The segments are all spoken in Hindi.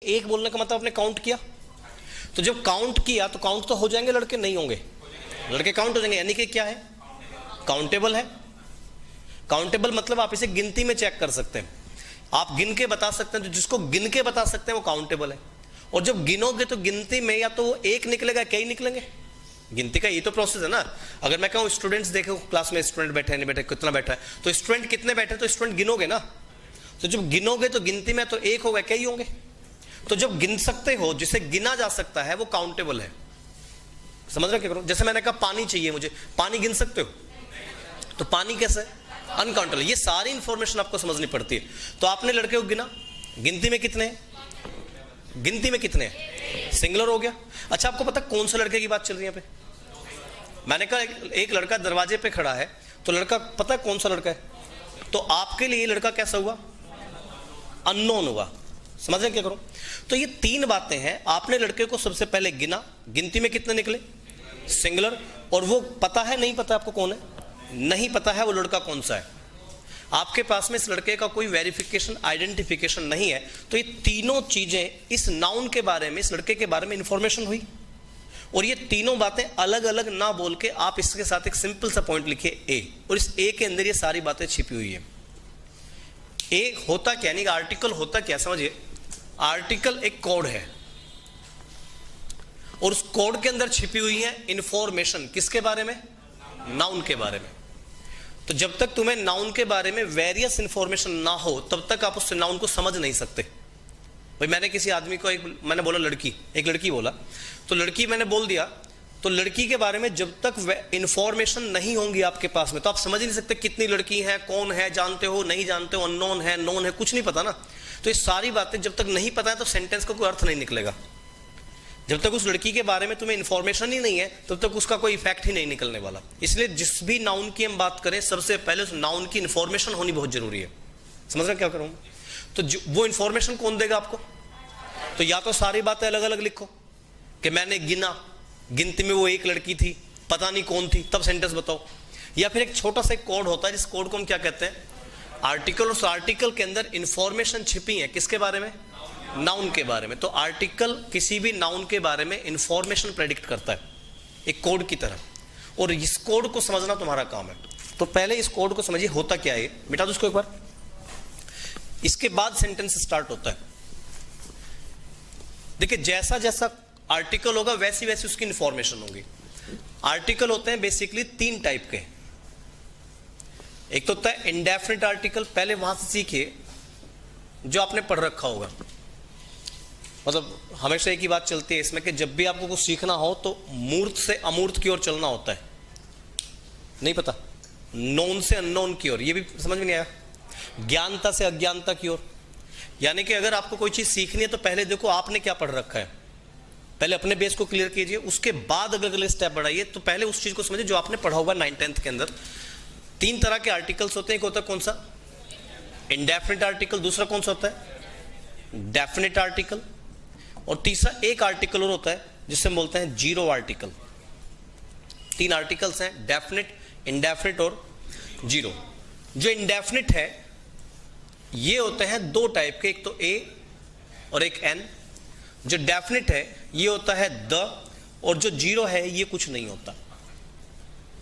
एक बोलने का मतलब आपने काउंट किया, तो जब काउंट किया तो काउंट तो हो जाएंगे लड़के, नहीं होंगे लड़के काउंट हो जाएंगे, यानी कि क्या है, काउंटेबल है। काउंटेबल मतलब आप इसे गिनती में चेक कर सकते हैं, आप गिन के बता सकते हैं, तो जिसको गिन के बता सकते हैं वो काउंटेबल है। और जब गिनोगे तो गिनती में या तो एक निकलेगा, कई निकलेंगे, गिनती का ये तो प्रोसेस है ना। अगर मैं कहूँ स्टूडेंट्स देखो क्लास में स्टूडेंट बैठे नहीं बैठे, कितना बैठा है, तो स्टूडेंट कितने बैठे तो स्टूडेंट गिनोगे ना, तो जब गिनोगे तो गिनती में तो एक होगा, कई होंगे। तो जब गिन सकते हो, जिसे गिना जा सकता है वो काउंटेबल है। समझ रहे क्या करो, जैसे मैंने कहा पानी चाहिए मुझे, पानी गिन सकते हो, तो पानी कैसे, अनकाउंटेबल। ये सारी इंफॉर्मेशन आपको समझनी पड़ती है। तो आपने लड़के को गिना, गिनती में कितने हैं, गिनती में कितने हैं, सिंगुलर हो गया। अच्छा आपको पता कौन से लड़के की बात चल रही है यहाँ पे, मैंने कहा एक लड़का दरवाजे पे खड़ा है, तो लड़का पता है कौन सा लड़का है, तो आपके लिए लड़का कैसा हुआ, अननोन हुआ। समझ रहे क्या करो, तो ये तीन बातें हैं। आपने लड़के को सबसे पहले गिना, गिनती में कितने निकले, सिंगुलर, और वो पता है नहीं पता आपको कौन है, नहीं पता है वो लड़का कौन सा है, आपके पास में इस लड़के का कोई वेरिफिकेशन आइडेंटिफिकेशन नहीं है। तो ये तीनों चीजें इस नाउन के बारे में, इस लड़के के बारे में इंफॉर्मेशन हुई। और ये तीनों बातें अलग अलग ना बोल के आप इसके साथ एक सिंपल सा पॉइंट लिखिए ए, और इस ए के अंदर ये सारी बातें छिपी हुई है। ए होता क्या, यानी आर्टिकल होता क्या, समझिए, आर्टिकल एक कोड है और उस कोड के अंदर छिपी हुई है इंफॉर्मेशन, किसके बारे में, नाउन के बारे में। तो जब तक तुम्हें नाउन के बारे में वेरियस इंफॉर्मेशन ना हो तब तक आप उस नाउन को समझ नहीं सकते। भाई मैंने किसी आदमी को मैंने बोला लड़की, एक लड़की बोला, तो लड़की मैंने बोल दिया, तो लड़की के बारे में जब तक इंफॉर्मेशन नहीं होंगी आपके पास में तो आप समझ ही नहीं सकते कितनी लड़की है, कौन है, जानते हो नहीं जानते हो, अननोन है, नोन है, कुछ नहीं पता ना। तो ये सारी बातें जब तक नहीं पता है तो सेंटेंस का कोई अर्थ नहीं निकलेगा। जब तक उस लड़की के बारे में तुम्हें इंफॉर्मेशन ही नहीं है तब तक उसका कोई इफेक्ट ही नहीं निकलने वाला। इसलिए जिस भी नाउन की हम बात करें सबसे पहले उस नाउन की इंफॉर्मेशन होनी बहुत जरूरी है। समझ रहे क्या करूं, तो वो इंफॉर्मेशन कौन देगा आपको, तो या तो सारी बातें अलग अलग लिखो कि मैंने गिना, गिनती में वो एक लड़की थी, पता नहीं कौन थी, तब सेंटेंस बताओ। या फिर एक छोटा सा कोड होता है जिस कोड को हम क्या कहते हैं, आर्टिकल। उस आर्टिकल के अंदर इंफॉर्मेशन छिपी है किसके बारे में, नाउन के बारे में। तो आर्टिकल किसी भी नाउन के बारे में इंफॉर्मेशन प्रेडिक्ट करता है एक कोड की तरह, और इस कोड को समझना तुम्हारा काम है। तो पहले इस कोड को समझिए होता क्या है, मिटा दो उसको एक बार, इसके बाद सेंटेंस स्टार्ट होता है। देखिए जैसा जैसा आर्टिकल होगा वैसी वैसी उसकी इंफॉर्मेशन होगी। आर्टिकल होते हैं बेसिकली तीन टाइप के, एक तो होता है इंडेफिनिट आर्टिकल, पहले वहां से सीखिए जो आपने पढ़ रखा होगा। मतलब हमेशा एक ही बात चलती है इसमें कि जब भी आपको कुछ सीखना हो तो मूर्त से अमूर्त की ओर चलना होता है, नहीं पता, नोन से अननोन की ओर, ये भी समझ में नहीं आया, ज्ञानता से अज्ञानता की ओर। यानी कि अगर आपको कोई चीज सीखनी है तो पहले देखो आपने क्या पढ़ रखा है, पहले अपने बेस को क्लियर कीजिए, उसके बाद अगर अगले स्टेप बढ़ाइए। तो पहले उस चीज को समझिए जो आपने पढ़ा होगा 9th-10th के अंदर। तीन तरह के आर्टिकल्स होते हैं, एक होता है कौन सा, इंडेफिनिट आर्टिकल, दूसरा कौन सा होता है, डेफिनिट आर्टिकल, और तीसरा एक आर्टिकल और होता है जिसे हम बोलते हैं जीरो आर्टिकल। तीन आर्टिकल्स हैं, डेफिनिट, इंडेफिनिट और जीरो। जो इंडेफिनिट है ये होते हैं दो टाइप के, एक तो ए और एक एन। जो डेफिनिट है ये होता है द, और जो जीरो है ये कुछ नहीं होता,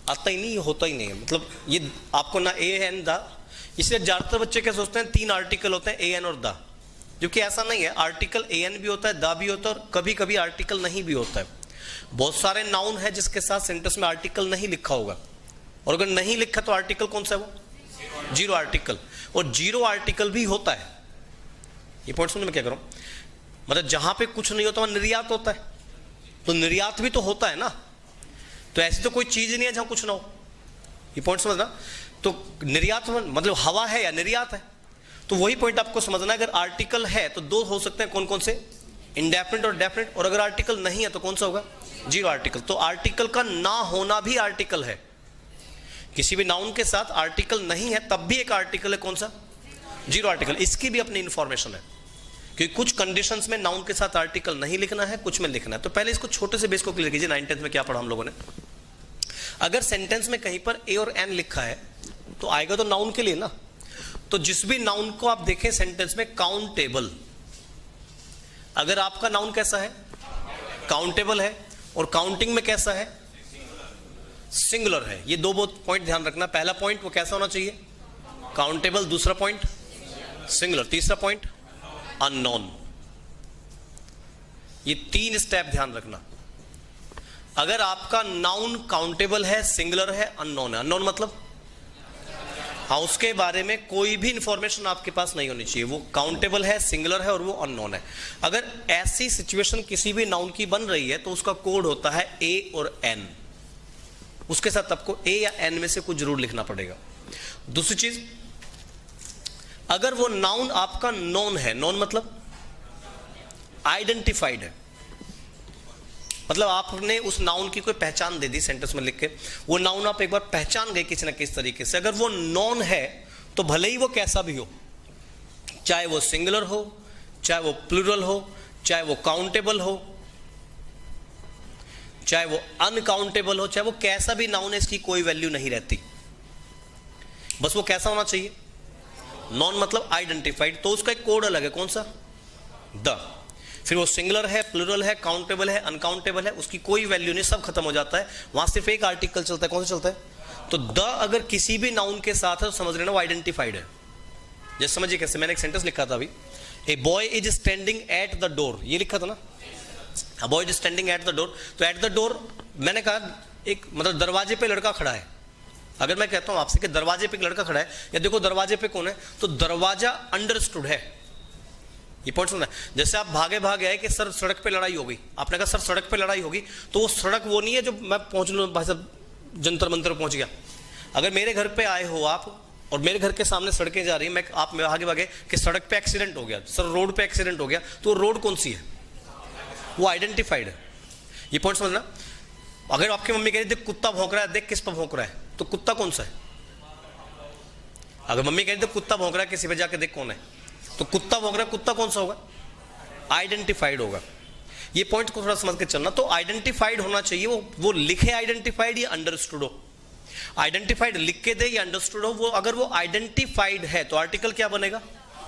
आता ही नहीं, ये होता ही नहीं है, मतलब ये आपको ना ए एन द। इसलिए ज्यादातर बच्चे क्या सोचते हैं तीन आर्टिकल होते हैं ए एन और द, क्योंकि ऐसा नहीं है। आर्टिकल ए एन भी होता है, द भी होता है, और कभी कभी आर्टिकल नहीं भी होता है। बहुत सारे नाउन है जिसके साथ सेंटेंस में आर्टिकल नहीं लिखा होगा, और अगर नहीं लिखा तो आर्टिकल कौन सा है वो, जीरो आर्टिकल। और जीरो आर्टिकल भी होता है, ये पॉइंट समझ में क्या करूं, मतलब जहां पे कुछ नहीं होता वहां निर्यात होता है, तो निर्यात भी तो होता है ना। तो ऐसी तो कोई चीज नहीं है जहां कुछ ना हो, ये पॉइंट समझना। तो निर्यात मतलब हवा है या निर्यात है, तो वही पॉइंट आपको समझना है। अगर आर्टिकल है तो दो हो सकते हैं, कौन कौन से, इंडेफिनिट और डेफिनिट। और अगर आर्टिकल नहीं है तो कौन सा होगा, जीरो आर्टिकल। तो आर्टिकल का ना होना भी आर्टिकल है, किसी भी नाउन के साथ आर्टिकल नहीं है तब भी एक आर्टिकल है, कौन सा, जीरो आर्टिकल। इसकी भी अपनी इंफॉर्मेशन है, क्योंकि कुछ कंडीशंस में नाउन के साथ आर्टिकल नहीं लिखना है, कुछ में लिखना है। तो पहले इसको छोटे से बेस को क्लियर कीजिए। 9th-10th में क्या पढ़ा हम लोगों ने, अगर सेंटेंस में कहीं पर ए और एन लिखा है तो आएगा तो नाउन के लिए ना। तो जिस भी नाउन को आप देखें सेंटेंस में काउंटेबल, अगर आपका नाउन कैसा है, काउंटेबल है, और काउंटिंग में कैसा है, सिंगुलर है। ये दो बहुत पॉइंट ध्यान रखना। पहला पॉइंट वो कैसा होना चाहिए, काउंटेबल, दूसरा पॉइंट सिंगुलर, तीसरा पॉइंट अननोन। ये 3 स्टेप ध्यान रखना। अगर आपका नाउन काउंटेबल है, सिंगुलर है, अननोन है, अननोन मतलब हाँ उसके बारे में कोई भी इंफॉर्मेशन आपके पास नहीं होनी चाहिए, वो काउंटेबल है, सिंगुलर है और वो अननोन है। अगर ऐसी सिचुएशन किसी भी नाउन की बन रही है तो उसका कोड होता है ए और एन। उसके साथ आपको ए या एन में से कुछ जरूर लिखना पड़ेगा। दूसरी चीज, अगर वो नाउन आपका नोन है, नोन मतलब आइडेंटिफाइड है, मतलब आपने उस नाउन की कोई पहचान दे दी सेंटेंस में लिख के, वो नाउन आप एक बार पहचान गए किसी ना किसी तरीके से। अगर वो नॉन है तो भले ही वो कैसा भी हो, चाहे वो सिंगुलर हो, चाहे वो प्लूरल हो, चाहे वो काउंटेबल हो, चाहे वो अनकाउंटेबल हो, चाहे वो कैसा भी नाउन है, इसकी कोई वैल्यू नहीं रहती। बस वो कैसा होना चाहिए, नॉन मतलब आइडेंटिफाइड। तो उसका एक कोड अलग है, कौन सा, द। फिर वो सिंगुलर है, प्लूरल है, काउंटेबल है, अनकाउंटेबल है, उसकी कोई वैल्यू नहीं, सब खत्म हो जाता है। वहां सिर्फ एक आर्टिकल चलता है, कौन सा चलता है, तो द अगर किसी भी नाउन के साथ है तो समझ लेना वो आइडेंटिफाइड है। जैसे समझिए कैसे, मैंने एक सेंटेंस लिखा था अभी, a boy is standing at the door, ये लिखा था ना, a boy is standing at the door. तो एट द डोर मैंने कहा एक मतलब दरवाजे पे लड़का खड़ा है। अगर मैं कहता हूं आपसे कि दरवाजे पे एक लड़का खड़ा है, या देखो दरवाजे पे कौन है, तो दरवाजा अंडरस्टूड है। ये पॉइंट सुनना है। जैसे आप भागे भागे आए कि सर सड़क पे लड़ाई हो गई, आपने कहा सर सड़क पे लड़ाई होगी, तो वो सड़क वो नहीं है जो मैं पहुंच लूँ भाई साहब जंतर मंतर पहुंच गया। अगर मेरे घर पे आए हो आप और मेरे घर के सामने सड़कें जा रही हैं, आप आगे भागे कि सड़क पे एक्सीडेंट हो गया, सर रोड पे एक्सीडेंट हो गया, तो रोड कौन सी है, वो आइडेंटिफाइड है। ये पॉइंट समझना। अगर आपकी मम्मी कह रही देख कुत्ता भौंक रहा है, देख किस पर भौंक रहा है, तो कुत्ता कौन सा है। अगर मम्मी कह रही देख कुत्ता भौंक रहा है, किसी पे जाके देख कौन है, तो कुत्ता भौंक रहा है, कुत्ता कौन सा होगा, आइडेंटिफाइड होगा। ये पॉइंट को थोड़ा समझ के चलना। तो आइडेंटिफाइड होना चाहिए, वो लिखे आइडेंटिफाइड या अंडरस्टूड हो। आइडेंटिफाइड लिख के दे या अंडरस्टूड हो, वो अगर वो आइडेंटिफाइड है तो आर्टिकल क्या बनेगा,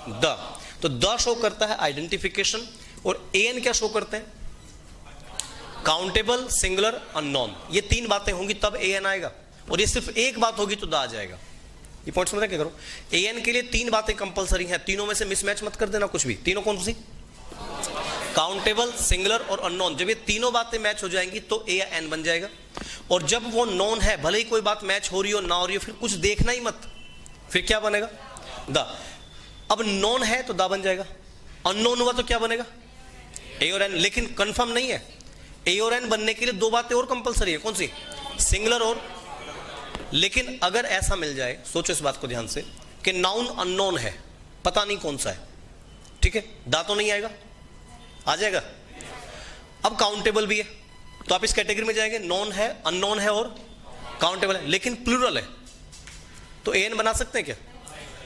द। तो द शो करता है आइडेंटिफिकेशन, और एन क्या शो करते हैं, काउंटेबल, सिंगुलर, अननोन। ये 3 बातें होंगी तब एन आएगा, और ये सिर्फ एक बात होगी तो द आ जाएगा। ये पॉइंट समझ रहे क्या करो, एन के लिए 3 बातें कंपलसरी हैं, तीनों में से मिसमैच मत कर देना कुछ भी। तीनों कौन सी, काउंटेबल, सिंगुलर और अननोन। जब ये तीनों बातें मैच हो जाएंगी तो ए या एन बन जाएगा। और जब वो नॉन है, भले ही कोई बात मैच हो रही हो ना हो रही हो, फिर कुछ देखना ही मत, फिर क्या बनेगा, द। अब नॉन है तो द बन जाएगा, अननोन हुआ तो क्या बनेगा, ए और एन। लेकिन कंफर्म नहीं है, ए और एन बनने के लिए 2 बातें और कंपलसरी है, कौन सी, सिंगुलर और। लेकिन अगर ऐसा मिल जाए, सोचो इस बात को ध्यान से, कि नाउन अननोन है, पता नहीं कौन सा है, ठीक है, दा तो नहीं आएगा, आ जाएगा। अब काउंटेबल भी है तो आप इस कैटेगरी में जाएंगे, नॉन है, अननोन है और काउंटेबल है, लेकिन प्लूरल है, तो एन बना सकते हैं क्या,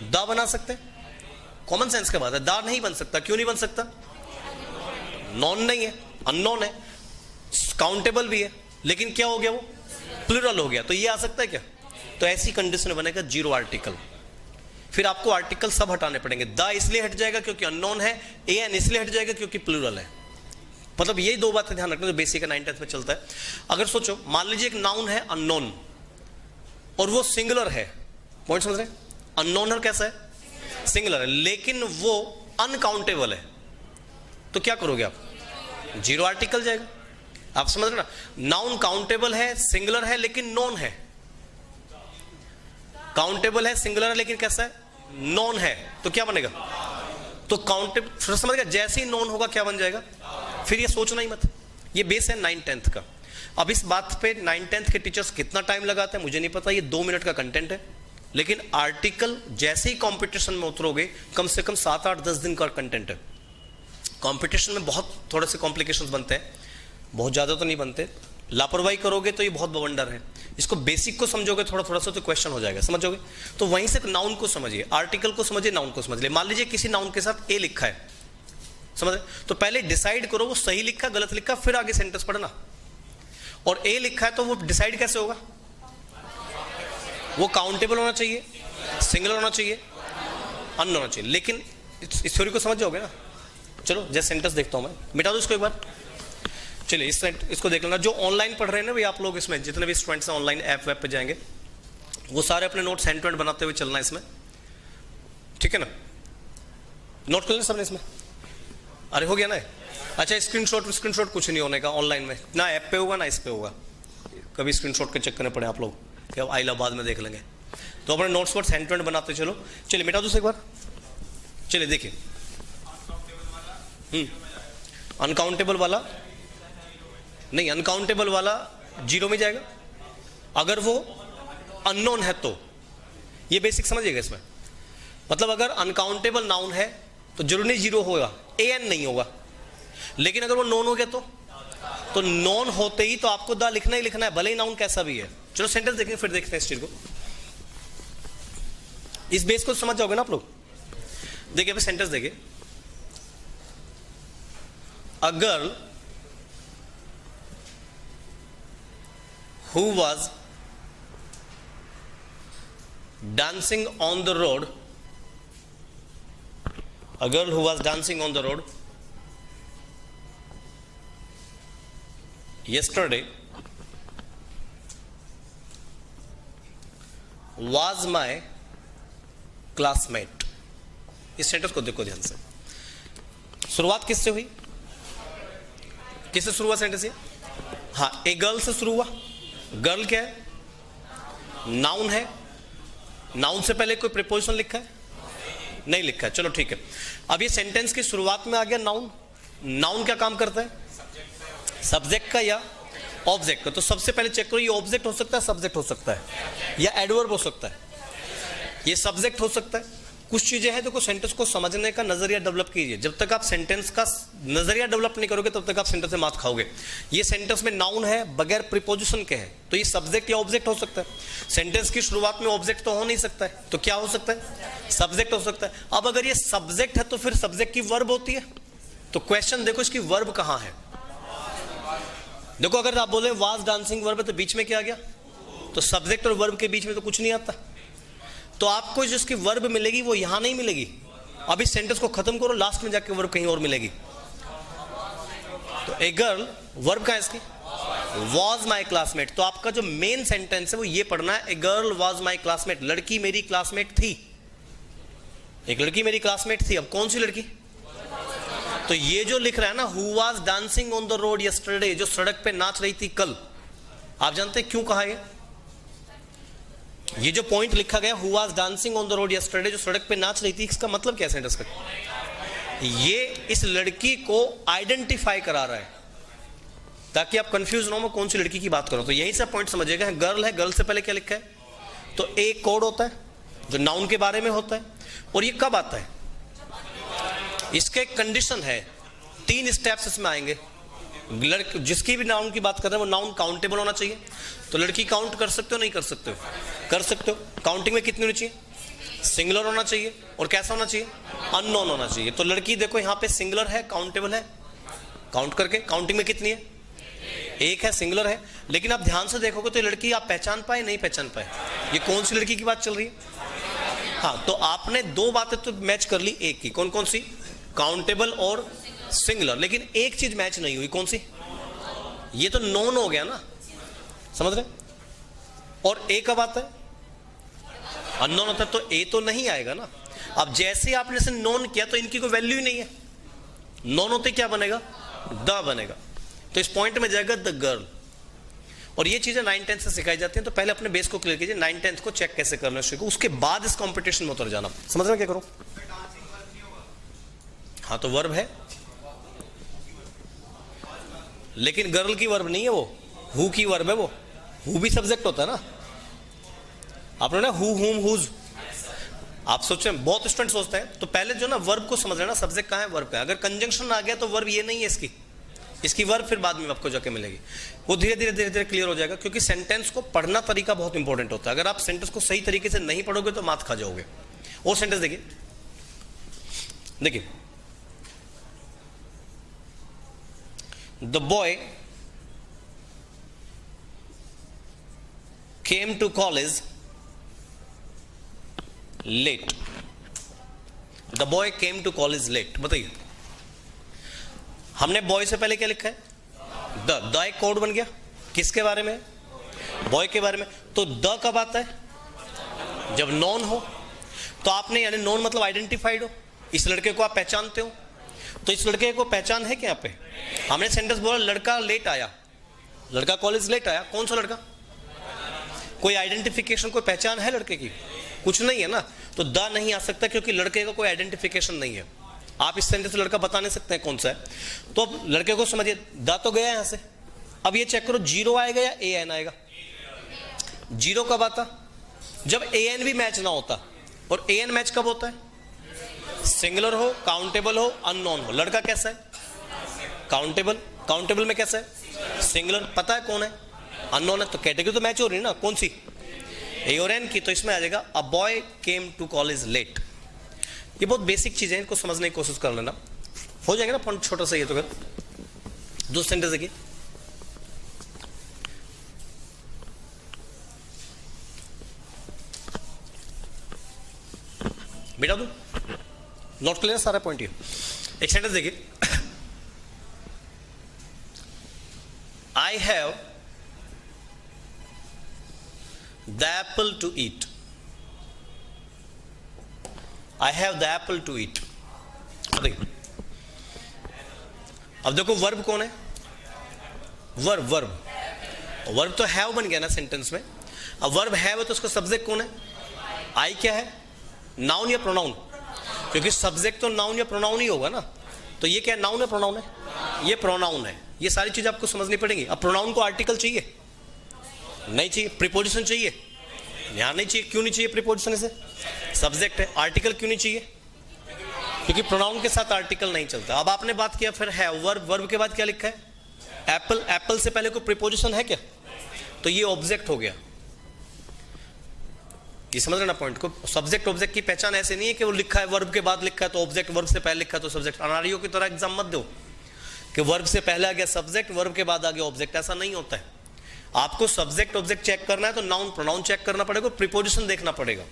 दा बना सकते हैं। कॉमन सेंस की बात है, दा नहीं बन सकता। क्यों नहीं बन सकता, नॉन नहीं है, अननोन है, काउंटेबल भी है, लेकिन क्या हो गया, वो प्लूरल हो गया, तो ये आ सकता है क्या। तो ऐसी कंडीशन में बनेगा 0 आर्टिकल। फिर आपको आर्टिकल सब हटाने पड़ेंगे। द इसलिए हट जाएगा क्योंकि अननोन है, एन इसलिए हट जाएगा क्योंकि प्लूरल है। मतलब यही 2 बातें ध्यान रखना जो बेसिक 9th में चलता है। अगर सोचो, मान लीजिए एक नाउन है अननोन और वो सिंगुलर है, पॉइंट समझ रहे हैं, अननोन और कैसा है, सिंगुलर है, लेकिन वो अनकाउंटेबल है, तो क्या करोगे आप, 0 आर्टिकल जाएगा। आप समझ रहे ना, नाउन काउंटेबल है, सिंगुलर है, लेकिन नॉन है, काउंटेबल है, सिंगुलर है, लेकिन कैसा है, नॉन है, तो क्या बनेगा, तो काउंटेबल। समझ गया, जैसे ही नॉन होगा क्या बन जाएगा, फिर ये सोचना ही मत। ये बेस है 9th का। अब इस बात पे 9th के टीचर्स कितना टाइम लगाते हैं मुझे नहीं पता, ये 2 मिनट का कंटेंट है, लेकिन आर्टिकल जैसे ही कंपटीशन में उतरोगे, कम से कम 7, 8, 10 दिन का कंटेंट है। कंपटीशन में बहुत थोड़े से कॉम्प्लिकेशंस बनते हैं, बहुत ज़्यादा तो नहीं बनते। लापरवाही करोगे तो ये बहुत बवंडर है। इसको बेसिक को समझोगे थोड़ा थोड़ा सा तो क्वेश्चन हो जाएगा, समझोगे। तो वहीं से नाउन को समझिए, आर्टिकल को समझिए, नाउन को समझ ले। मान लीजिए किसी नाउन के साथ ए लिखा है, समझ रहे, तो पहले डिसाइड करो वो सही लिखा गलत लिखा, फिर आगे सेंटेंस पढ़ना। और ए लिखा है तो वो डिसाइड कैसे होगा, वो काउंटेबल होना चाहिए, सिंगुलर होना चाहिए, अननोन होना चाहिए। लेकिन इस थ्योरी को समझ जाओगे ना, चलो जैसे सेंटेंस देखता हूं मैं, मिटा दो इसको एक बार। चलिए इसको देख लेना। जो ऑनलाइन पढ़ रहे हैं ना भाई आप लोग, इसमें जितने भी स्टूडेंट्स हैं ऑनलाइन ऐप वेब पे जाएंगे, वो सारे अपने नोट्स हैंड टू हैंड बनाते हुए चलना इसमें, ठीक है ना। नोट कर लें सबने इसमें, अरे हो गया ना। अच्छा स्क्रीनशॉट कुछ नहीं होने का ऑनलाइन में, ना ऐप पे होगा ना इस पे होगा। कभी स्क्रीनशॉट के चक्कर में पड़े आप लोग कि अब आइला बाद में देख लेंगे, तो अपने notes words hand to hand बनाते चलो। चलिए मिटा दो एक बार। चलिए देखिए, अनकाउंटेबल वाला नहीं, अनकाउंटेबल वाला जीरो में जाएगा अगर वो अननोन है तो। ये बेसिक समझिएगा इसमें, मतलब अगर अनकाउंटेबल नाउन है तो जरूर नहीं जीरो होगा, एन नहीं होगा। लेकिन अगर वो नॉन हो गया तो नॉन होते ही तो आपको द लिखना ही लिखना है, भले ही नाउन कैसा भी है। चलो सेंटेंस देखेंगे फिर देखते हैं इस चीज को। इस बेस को समझ जाओगे ना आप लोग। देखिए अभी सेंटेंस देखिए, a girl who was dancing on the road, a girl who was dancing on the road yesterday was my classmate। इस सेंटेंस को देखो ध्यान से। शुरुआत किससे हुई, किससे शुरू हुआ सेंटेंस ये? हाँ, एक गर्ल से शुरू हुआ। गर्ल क्या है? नाउन है। नाउन से पहले कोई प्रीपोजिशन लिखा है? नहीं लिखा है। चलो ठीक है। अब ये सेंटेंस की शुरुआत में आ गया नाउन। नाउन क्या काम करता है? सब्जेक्ट का या ऑब्जेक्ट का। तो सबसे पहले चेक करो, ये ऑब्जेक्ट हो सकता है, सब्जेक्ट हो सकता है, या एडवर्ब हो सकता है। ये सब्जेक्ट हो सकता है। कुछ चीजें हैं देखो, सेंटेंस को समझने का नजरिया डेवलप कीजिए। जब तक आप सेंटेंस का नजरिया डेवलप नहीं करोगे तब तक आप सेंटेंस से मात खाओगे। ये सेंटेंस में नाउन है, बगैर प्रीपोजिशन के है, तो ये सब्जेक्ट या ऑब्जेक्ट हो सकता है। सेंटेंस की शुरुआत में ऑब्जेक्ट तो हो नहीं सकता है, तो क्या हो सकता है? सब्जेक्ट हो सकता है। अब अगर ये सब्जेक्ट है तो फिर सब्जेक्ट की वर्ब होती है। तो क्वेश्चन देखो, इसकी वर्ब कहां है? देखो अगर आप बोले वाज डांसिंग वर्ब है तो बीच में क्या आ गया? तो सब्जेक्ट और वर्ब के बीच में तो कुछ नहीं आता। तो आपको जिसकी वर्ब मिलेगी वो यहां नहीं मिलेगी। अब इस सेंटेंस को खत्म करो, लास्ट में जाके वर्ब कहीं और मिलेगी। तो ए गर्ल, वर्ब का है इसकी वॉज माई क्लासमेट। तो आपका जो मेन सेंटेंस है वो ये पढ़ना है, a girl was my classmate. लड़की मेरी क्लासमेट थी। एक लड़की मेरी क्लासमेट थी। अब कौन सी लड़की? तो ये जो लिख रहा है ना, who was dancing on the road yesterday, जो सड़क पे नाच रही थी कल। आप जानते हैं क्यों कहा ये जो पॉइंट लिखा गया, who was dancing on the road yesterday, जो सड़क पे नाच रही थी, इसका मतलब क्या है सेंटेंस का? ये इस लड़की को आइडेंटिफाई करा रहा है ताकि आप कंफ्यूज ना हो मैं कौन सी लड़की की बात करूं। तो यही सा पॉइंट समझिएगा। गर्ल है, गर्ल से पहले क्या लिखा है? तो एक कोड होता है जो नाउन के बारे में होता है। और ये कब आता है? इसके कंडीशन है, 3 स्टेप्स इसमें आएंगे। लड़की जिसकी भी नाउन की बात कर रहे हैं वो नाउन काउंटेबल होना चाहिए। तो लड़की काउंट कर सकते हो नहीं कर सकते हो? कर सकते हो। काउंटिंग में कितनी होनी चाहिए? सिंगुलर होना चाहिए। और कैसा होना चाहिए? अननोन होना चाहिए। तो लड़की देखो यहाँ पे सिंगुलर है, काउंटेबल है। काउंट करके काउंटिंग में कितनी है? एक है, सिंगुलर है। लेकिन आप ध्यान से देखोगे तो लड़की आप पहचान पाए नहीं पहचान पाए? ये कौन सी लड़की की बात चल रही है? हाँ, तो आपने 2 बातें तो मैच कर ली एक की। कौन कौन सी? काउंटेबल और सिंगुलर। लेकिन एक चीज मैच नहीं हुई। कौन सी? ये तो नॉन हो गया ना, समझ रहे? और ए कब आता है? अननोन होता है। तो ए तो नहीं आएगा ना। अब जैसे आपने इसे नॉन किया तो इनकी कोई वैल्यू ही नहीं है। नॉन होते क्या बनेगा? द बनेगा। तो इस पॉइंट में जाएगा द गर्ल। और ये चीजें 9-10 से सिखाई जाती हैं। तो पहले अपने बेस को क्लियर कीजिए, 9-10 को चेक कैसे करना है, उसके बाद इस कंपटीशन में उतर जाना। समझ रहे क्या करो? हाँ, तो वर्ब है, लेकिन गर्ल की वर्ब नहीं है वो, हु की वर्ब है वो। हु भी सब्जेक्ट होता है ना। आपने ना हु, हुम, हुज। आप सोचे, बहुत स्टूडेंट सोचते हैं। तो पहले जो ना वर्ब को समझ लेना, सब्जेक्ट कहाँ है, वर्ब का है। अगर कंजंक्शन आ गया तो वर्ब ये नहीं है इसकी वर्ब फिर बाद में आपको जाके मिलेगी। वो धीरे धीरे क्लियर हो जाएगा। क्योंकि सेंटेंस को पढ़ना तरीका बहुत इंपॉर्टेंट होता है। अगर आप सेंटेंस को सही तरीके से नहीं पढ़ोगे तो मात खा जाओगे। और सेंटेंस देखिए, the boy came to college late। the boy came to college late। बताइए, हमने बॉय से पहले क्या लिखा है? द एक कोड बन गया, किसके बारे में? बॉय के बारे में। तो द कब आता है? जब नॉन हो। तो आपने, यानी नॉन मतलब आइडेंटिफाइड हो, इस लड़के को आप पहचानते हो। तो इस लड़के को पहचान है क्या? यहाँ पे हमने सेंटेंस बोला लड़का लेट आया, लड़का कॉलेज लेट आया। कौन सा लड़का? कोई आइडेंटिफिकेशन, कोई पहचान है लड़के की? कुछ नहीं है ना। तो द नहीं आ सकता क्योंकि लड़के का कोई आइडेंटिफिकेशन नहीं है। आप इस सेंटेंस से लड़का बता नहीं सकते हैं कौन सा है। तो अब लड़के को समझिए, द तो गया यहां से। अब ये चेक करो, जीरो आएगा या ए एन आएगा? जीरो कब आता? जब ए एन भी मैच ना होता। और ए एन मैच कब होता है? सिंगुलर हो, काउंटेबल हो, अननोन हो। लड़का कैसा है? काउंटेबल। काउंटेबल में कैसा है? सिंगुलर। पता है कौन है? अननोन है। तो कैटेगरी तो मैच हो रही है ना, कौन सी? ए और एन की। तो इसमें आ जाएगा a boy came to college late. ये बहुत बेसिक चीजें हैं, इनको समझने की कोशिश कर लेना, हो जाएगा ना पॉइंट छोटा सा। ये तो कर दो सेंटेंस देखिए। बेटा दो नोट कर लेना सारा पॉइंट। ये एक सेंटेंस देखिए, I have the apple to eat. I have the apple to eat। अब देखो वर्ब कौन है? वर्ब तो हैव बन गया ना सेंटेंस में। अब वर्ब हैव है तो उसका सब्जेक्ट कौन है? आई क्या है? नाउन या प्रोनाउन? क्योंकि सब्जेक्ट तो नाउन या प्रोनाउन ही होगा ना। तो ये क्या है, नाउन है प्रोनाउन है? ये प्रोनाउन है। ये सारी चीज आपको समझनी पड़ेगी। अब प्रोनाउन को आर्टिकल चाहिए? नहीं चाहिए। प्रीपोजिशन चाहिए? यहां नहीं चाहिए। क्यों नहीं चाहिए प्रीपोजिशन? इसे सब्जेक्ट है। आर्टिकल क्यों नहीं चाहिए? क्योंकि प्रोनाउन के साथ आर्टिकल नहीं चलता। अब आपने बात किया फिर है वर्ब के बाद क्या लिखा है? एप्पल। एप्पल से पहले कोई प्रीपोजिशन है क्या? तो ये ऑब्जेक्ट हो गया। ये समझ रहे ना पॉइंट को? सब्जेक्ट ऑब्जेक्ट की पहचान ऐसे नहीं है कि वो लिखा है वर्ब के बाद लिखा है तो ऑब्जेक्ट, वर्ब से पहले लिखा है तो सब्जेक्ट। अनारियों की तरह एग्जाम मत दो कि वर्ब से पहले आ गया सब्जेक्ट, वर्ब के बाद आ गया ऑब्जेक्ट। ऐसा नहीं होता है। आपको सब्जेक्ट ऑब्जेक्ट चेक करना है तो नाउन प्रोनाउन चेक करना पड़ेगा, प्रीपोजिशन देखना पड़ेगा,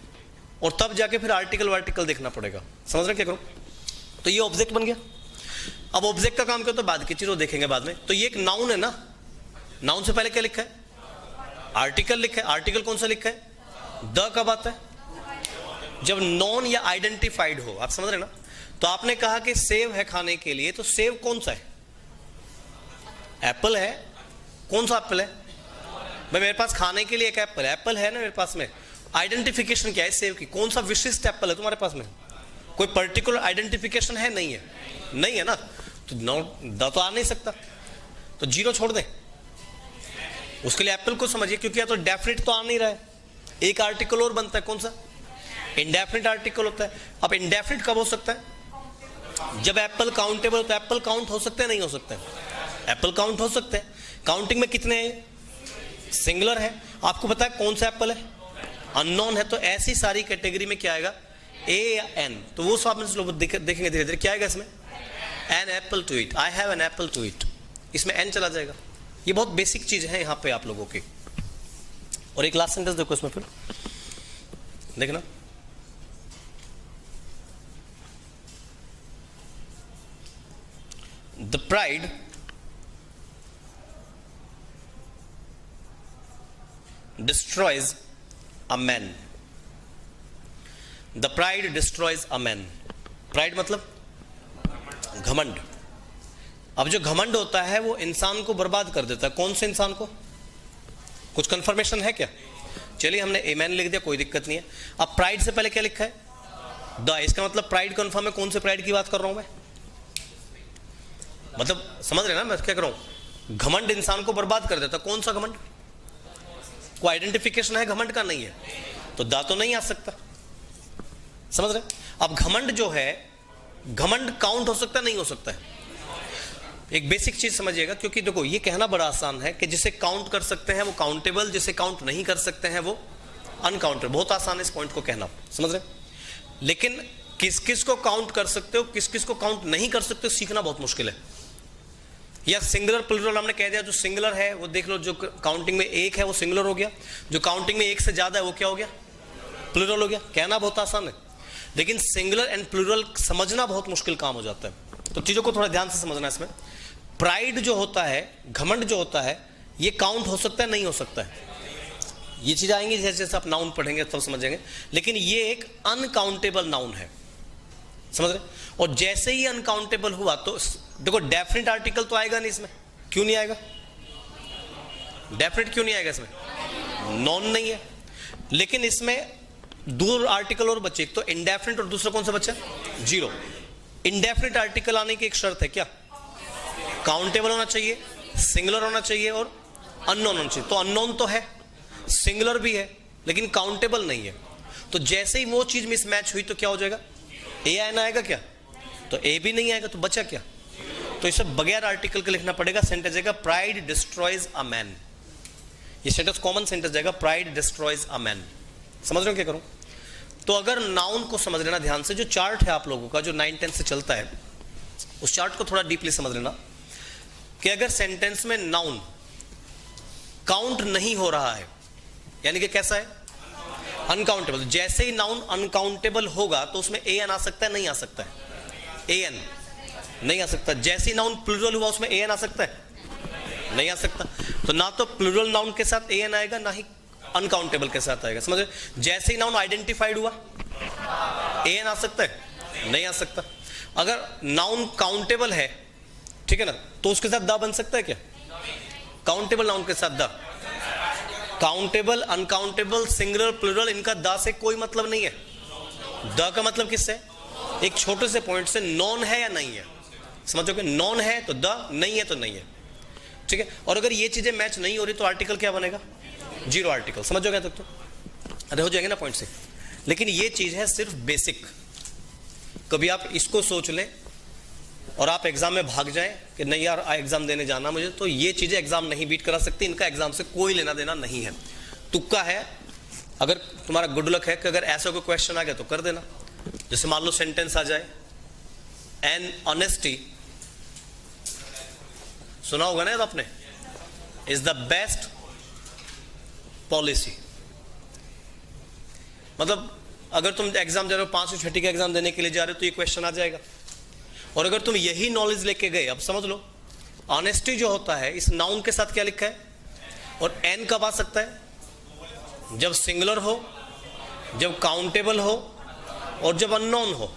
और तब जाके फिर आर्टिकल वार्टिकल देखना पड़ेगा। समझ रहे क्या करो? तो ये ऑब्जेक्ट बन गया। अब ऑब्जेक्ट का काम क्या होता है? बाद की चीज वो देखेंगे बाद में। तो ये एक नाउन है ना। नाउन से पहले क्या लिखा है? आर्टिकल लिखा है। आर्टिकल कौन सा लिखा है? द कब आता है? जब नॉन या आइडेंटिफाइड हो। आप समझ रहे ना? तो आपने कहा कि सेव है खाने के लिए, तो सेव कौन सा है? एप्पल है। कौन सा एप्पल है भाई? मेरे पास खाने के लिए एक एप्पल है। एप्पल है ना मेरे पास में। आइडेंटिफिकेशन क्या है सेव की? कौन सा विशिष्ट एप्पल है तुम्हारे पास में? कोई पर्टिकुलर आइडेंटिफिकेशन है? नहीं है। नहीं है ना, तो द तो आ नहीं सकता। तो जीरो छोड़ दे। उसके लिए एप्पल को समझिए, क्योंकि या तो डेफिनेट तो आ नहीं रहा है। एक आर्टिकल और बनता है, कौन सा? इंडेफिनिट आर्टिकल होता है। अब इंडेफिनिट कब हो सकता है? जब एप्पल काउंटेबल हो। तो एप्पल काउंट हो सकते हैं? नहीं हो सकते? एप्पल काउंट हो सकते हैं। काउंटिंग में कितने हैं? सिंगुलर है। आपको पता है कौन सा एप्पल है? अननोन है। तो ऐसी सारी कैटेगरी में क्या आएगा? ए या एन। तो वो सब देखेंगे धीरे धीरे क्या आएगा इसमें? An apple to eat. I have an apple to eat. इसमें एन चला जाएगा। ये बहुत बेसिक चीज है यहां पे आप लोगों की। और एक लास्ट सेंटेंस देखो इसमें, फिर देखना। The pride destroys a man। The pride destroys a man। Pride मतलब घमंड। अब जो घमंड होता है वो इंसान को बर्बाद कर देता है। कौन से इंसान को? कुछ कंफर्मेशन है क्या? चलिए हमने ए मैन लिख दिया, कोई दिक्कत नहीं है। अब प्राइड से पहले क्या लिखा है? द। इसका मतलब प्राइड कंफर्म है। कौन से प्राइड की बात कर रहा हूं मैं? मतलब समझ रहे ना मैं क्या कर रहा हूं? घमंड इंसान को बर्बाद कर देता। कौन सा घमंड? कोई आइडेंटिफिकेशन है घमंड का? नहीं है। तो दा तो नहीं आ सकता। समझ रहे? अब घमंड जो है, घमंड काउंट हो सकता है? नहीं हो सकता है। एक बेसिक चीज समझिएगा, क्योंकि देखो ये कहना बड़ा आसान है कि जिसे काउंट कर सकते हैं वो काउंटेबल, जिसे काउंट नहीं कर सकते हैं वो अनकाउंटेबल। बहुत आसान है इस पॉइंट को कहना। समझ रहे? लेकिन किस किस को काउंट कर सकते हो, किस किस को काउंट नहीं कर सकते हो, सीखना बहुत मुश्किल है। या सिंगुलर प्लूरल हमने कह दिया। जो सिंगुलर है वो देख लो, जो काउंटिंग में एक है वो सिंगुलर हो गया, जो काउंटिंग में एक से ज्यादा है वो क्या हो गया? प्लूरल हो गया। कहना बहुत आसान है, लेकिन सिंगुलर एंड प्लूरल समझना बहुत मुश्किल काम हो जाता है। तो चीजों को थोड़ा ध्यान से समझना है इसमें। प्राइड जो होता है, घमंड जो होता है, ये काउंट हो सकता है, नहीं हो सकता है। ये चीज आएंगी जैसे जैसे आप नाउन पढ़ेंगे तब समझेंगे, लेकिन ये एक अनकाउंटेबल नाउन है, समझ रहे। और जैसे ही अनकाउंटेबल हुआ तो देखो डेफिनेट आर्टिकल तो आएगा नहीं इसमें। क्यों नहीं आएगा? डेफिनेट क्यों नहीं आएगा इसमें? नॉन नहीं है। लेकिन इसमें दो आर्टिकल और बचे, एक तो इंडेफिनिट और दूसरा कौन सा बचा? जीरो। इंडेफिनिट आर्टिकल आने की एक शर्त है, क्या? काउंटेबल होना चाहिए, सिंगुलर होना चाहिए और अननोन होना चाहिए। तो अननोन तो है, सिंगुलर भी है, लेकिन काउंटेबल नहीं है। तो जैसे ही वो चीज मिसमैच हुई तो क्या हो जाएगा? ए एन आएगा क्या? तो ए भी नहीं आएगा, तो बचा क्या? तो इसे बगैर आर्टिकल के लिखना पड़ेगा। सेंटेंस जाएगा प्राइड डिस्ट्रॉयज अ मैन। ये सेंटेंस कॉमन सेंटेंस जाएगा प्राइड डिस्ट्रॉयज अ मैन। समझ रहे हो क्या करूं? तो अगर नाउन को समझ लेना ध्यान से, जो चार्ट है आप लोगों का जो 9-10 से चलता है, उस चार्ट को थोड़ा डीपली समझ लेना कि अगर सेंटेंस में नाउन काउंट नहीं हो रहा है, यानी कि कैसा है? अनकाउंटेबल। जैसे ही नाउन अनकाउंटेबल होगा तो उसमें ए एन आ सकता है, नहीं आ सकता है? ए एन नहीं आ सकता। जैसे ही नाउन प्लूरल हुआ उसमें ए एन आ सकता है, नहीं आ सकता। तो ना तो प्लूरल नाउन के साथ ए एन आएगा, ना ही अनकाउंटेबल के साथ आएगा। समझ रहे? जैसे ही नाउन आइडेंटिफाइड हुआ ए एन आ सकता है, नहीं आ सकता। अगर नाउन काउंटेबल है, ठीक है ना, तो उसके साथ द बन सकता है क्या? काउंटेबल नाउन के साथ the. Countable, uncountable, singular, plural, इनका द से कोई मतलब नहीं है। द का मतलब किससे? एक छोटे से पॉइंट से नॉन है या नहीं है। समझोगे? नॉन है तो द, नहीं है तो नहीं है, ठीक है। और अगर ये चीजें मैच नहीं हो रही तो आर्टिकल क्या बनेगा? Zero article. समझोगे तक? तो अरे हो जाएंगे ना पॉइंट से। लेकिन ये चीज है सिर्फ बेसिक। कभी आप इसको सोच लें और आप एग्जाम में भाग जाएं कि नहीं यार एग्जाम देने जाना मुझे, तो ये चीजें एग्जाम नहीं बीट करा सकती। इनका एग्जाम से कोई लेना देना नहीं है, तुक्का है। अगर तुम्हारा गुड लक है कि अगर ऐसा कोई क्वेश्चन आ गया तो कर देना। जैसे मान लो सेंटेंस आ जाए, एन ऑनेस्टी, सुना होगा ना आपने, इज द बेस्ट पॉलिसी। मतलब अगर तुम एग्जाम जा रहे हो, 5वीं 6ठी का एग्जाम देने के लिए जा रहे हो, तो ये क्वेश्चन आ जाएगा। और अगर तुम यही नॉलेज लेके गए, अब समझ लो ऑनेस्टी जो होता है इस नाउन के साथ क्या लिखा है, और एन कब आ सकता है? जब सिंगुलर हो, जब काउंटेबल हो और जब अननोन हो।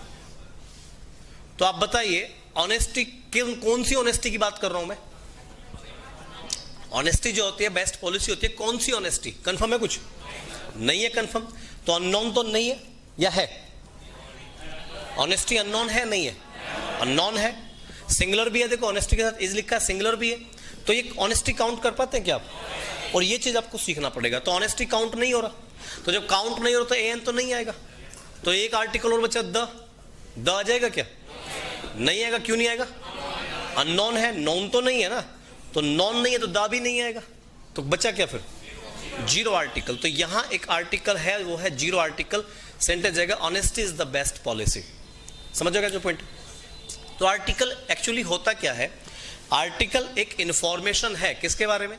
तो आप बताइए ऑनेस्टी कौन सी ऑनेस्टी की बात कर रहा हूं मैं? ऑनेस्टी जो होती है बेस्ट पॉलिसी होती है, कौन सी ऑनेस्टी? कंफर्म है? कुछ नहीं है कंफर्म। तो अननोन तो नहीं है या है? ऑनेस्टी अननोन है, नहीं है? अननोन है। सिंगुलर भी है, देखो ऑनेस्टी के साथ इज लिखा है, सिंगुलर भी है। तो ये ऑनेस्टी काउंट कर पाते हैं क्या आप? और ये चीज आपको सीखना पड़ेगा। तो ऑनेस्टी काउंट नहीं हो रहा, तो जब काउंट नहीं हो रहा तो एन तो नहीं आएगा। तो एक आर्टिकल और बचा द आ जाएगा क्या? नहीं आएगा। क्यों नहीं आएगा? अननोन है, नॉन तो नहीं है ना, तो नॉन नहीं है तो द भी नहीं आएगा। तो बचा क्या फिर? Zero article. तो यहां एक आर्टिकल है, वो है जीरो आर्टिकल। सेंटेंस जाएगा honesty is the best policy. समझोगे जो पॉइंट? तो आर्टिकल एक्चुअली होता क्या है? आर्टिकल एक इंफॉर्मेशन है, किसके बारे में?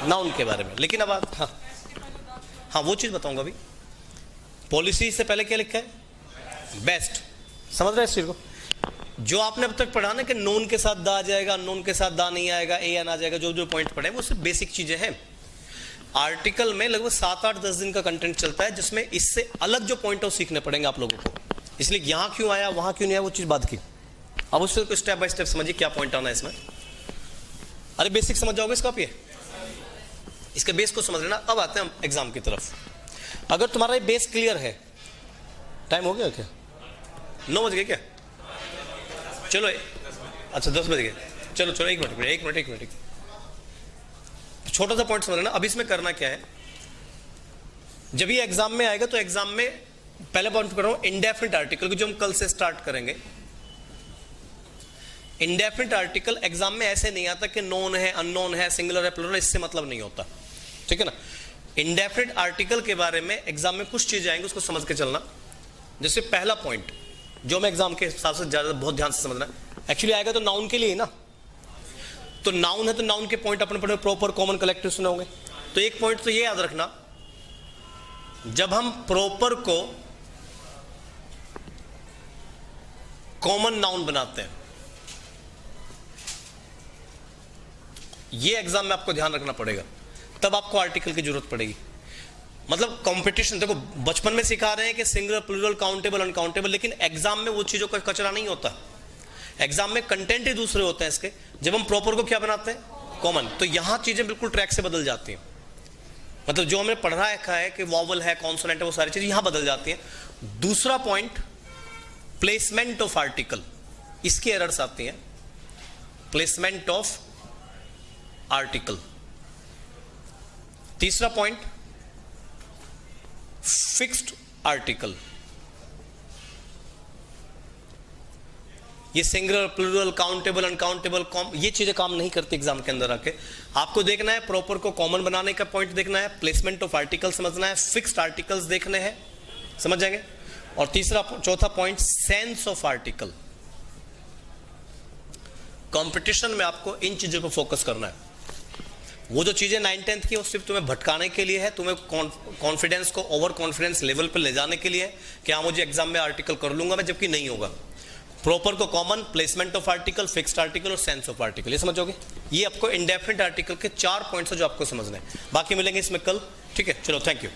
नाउन के बारे में। लेकिन अब आप हाँ वो चीज बताऊंगा अभी। पॉलिसी से पहले क्या लिखा है? बेस्ट। समझ रहे हैं इस चीज को? जो आपने अब तक पढ़ा ना कि नोन के साथ दा आ जाएगा, नोन के साथ दा नहीं आएगा, ए एन आ जाएगा, जो जो पॉइंट पढ़े वो सिर्फ बेसिक चीजें हैं। आर्टिकल में लगभग 7-8-10 दिन का कंटेंट चलता है, जिसमें इससे अलग जो पॉइंट है वो सीखने पड़ेंगे आप लोगों को। इसलिए यहां क्यों आया, वहां क्यों नहीं आया, वो चीज बात की। अब उससे स्टेप बाय स्टेप समझिए क्या पॉइंट आना है इसमें। अरे बेसिक समझ जाओगे इसका, आप ये इसके बेस को समझ लेना। अब आते हैं हम एग्जाम की तरफ। अगर तुम्हारा ये बेस क्लियर है, टाइम हो गया क्या? 9 बज गए क्या? चलो अच्छा 10 बज गए। चलो चलो एक मिनट छोटा सा पॉइंट समझ लेना। अब इसमें करना क्या है, जब ये एग्जाम में आएगा तो एग्जाम में पहले पॉइंट कर रहा हूं इंडेफिनिट आर्टिकल, जो हम कल से स्टार्ट करेंगे। इंडेफिनिट आर्टिकल एग्जाम में ऐसे नहीं आता कि नोन है, अननोन है, सिंगुलर है, प्लूरल, इससे मतलब नहीं होता, ठीक है ना। इंडेफिनिट आर्टिकल के बारे में एग्जाम में कुछ चीजें आएंगी, उसको समझ के चलना। जैसे पहला पॉइंट जो मैं एग्जाम के हिसाब से ज्यादा बहुत ध्यान से समझना, एक्चुअली आएगा तो नाउन के लिए ना। तो नाउन है तो नाउन के पॉइंट अपने पढ़े, प्रॉपर कॉमन कलेक्टिव सुने होंगे। तो एक पॉइंट तो ये याद रखना, जब हम प्रॉपर को कॉमन नाउन बनाते हैं ये एग्जाम में आपको ध्यान रखना पड़ेगा, तब आपको आर्टिकल की जरूरत पड़ेगी। मतलब कंपटीशन, देखो बचपन में सिखा रहे हैं कि सिंगुलर, प्लूरल, काउंटेबल, अनकाउंटेबल, लेकिन एग्जाम में वो चीजों का कचरा नहीं होता। एग्जाम में कंटेंट ही दूसरे होते हैं इसके। जब हम प्रॉपर को क्या बनाते हैं, कॉमन, तो यहां चीजें बिल्कुल ट्रैक से बदल जाती हैं। मतलब जो हमने पढ़ा है कि वॉवल है, कॉन्सोनेंट है, वो सारी चीजें यहां बदल जाती हैं। दूसरा पॉइंट, प्लेसमेंट ऑफ आर्टिकल, इसकी एरर्स आती हैं। Placement of article. तीसरा पॉइंट, फिक्स्ड आर्टिकल। ये सिंगुलर, प्लूरल, काउंटेबल, अनकाउंटेबल, ये चीजें काम नहीं करती एग्जाम के अंदर आके। आपको देखना है प्रॉपर को कॉमन बनाने का पॉइंट देखना है, प्लेसमेंट ऑफ आर्टिकल समझना है, फिक्स्ड आर्टिकल्स देखने हैं, समझ जाएंगे। और तीसरा, चौथा point, sense of article. Competition में आपको इन चीजों पर फोकस करना है। वो जो चीजें 9th-10th की वो सिर्फ तुम्हें भटकाने के लिए है, तुम्हें कॉन्फिडेंस को ओवर कॉन्फिडेंस लेवल पर ले जाने के लिए है कि हाँ मुझे एग्जाम में आर्टिकल कर लूंगा मैं, जबकि नहीं होगा। प्रॉपर को common, placement of article, fixed article और सेंस ऑफ आर्टिकल, ये समझोगे। ये आपको इंडेफिनिट आर्टिकल के 4 पॉइंट्स है जो आपको समझना है। बाकी मिलेंगे इसमें कल, ठीक है। चलो, थैंक यू।